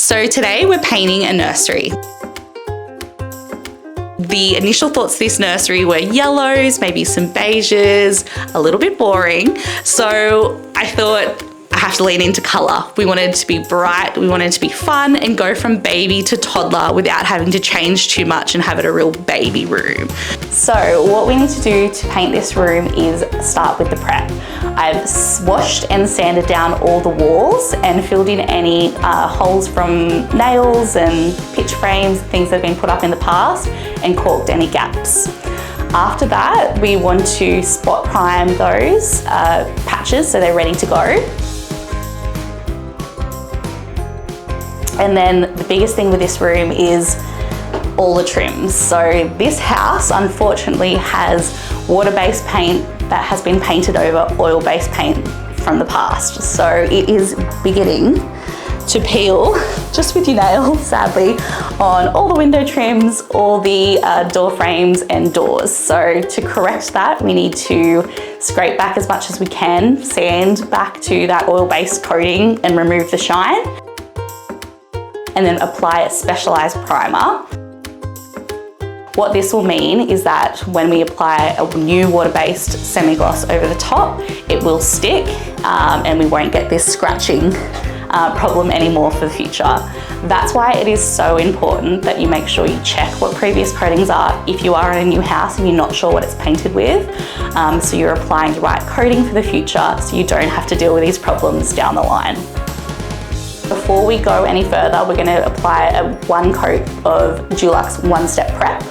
So today we're painting a nursery. The initial thoughts of this nursery were yellows, maybe some beiges, a little bit boring. So I thought I have to lean into colour. We wanted it to be bright, we wanted it to be fun and go from baby to toddler without having to change too much and have it a real baby room. So what we need to do to paint this room is start with the prep. I've washed and sanded down all the walls and filled in any holes from nails and pitch frames, things that have been put up in the past, and caulked any gaps. After that, we want to spot prime those patches so they're ready to go. And then the biggest thing with this room is all the trims. So this house unfortunately has water-based paint that has been painted over oil-based paint from the past. So it is beginning to peel, just with your nails sadly, on all the window trims, all the door frames and doors. So to correct that, we need to scrape back as much as we can, sand back to that oil-based coating and remove the shine, and then apply a specialized primer. What this will mean is that when we apply a new water-based semi-gloss over the top, it will stick and we won't get this scratching problem anymore for the future. That's why it is so important that you make sure you check what previous coatings are if you are in a new house and you're not sure what it's painted with. So you're applying the right coating for the future so you don't have to deal with these problems down the line. Before we go any further, we're going to apply one coat of Dulux one-step prep,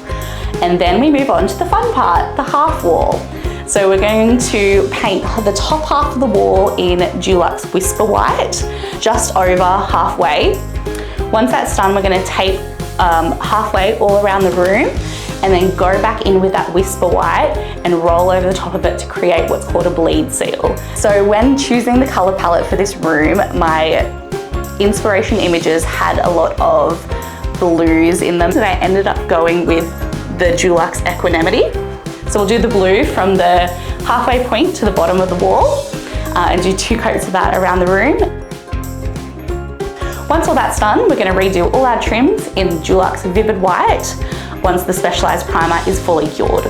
and then we move on to the fun part, the half wall. So we're going to paint the top half of the wall in Dulux Whisper White, just over halfway. Once that's done, we're going to tape halfway all around the room and then go back in with that Whisper White and roll over the top of it to create what's called a bleed seal. So when choosing the color palette for this room, my inspiration images had a lot of blues in them, so I ended up going with the Dulux Equanimity. So we'll do the blue from the halfway point to the bottom of the wall and do 2 coats of that around the room. Once all that's done, we're going to redo all our trims in Dulux Vivid White once the specialized primer is fully cured.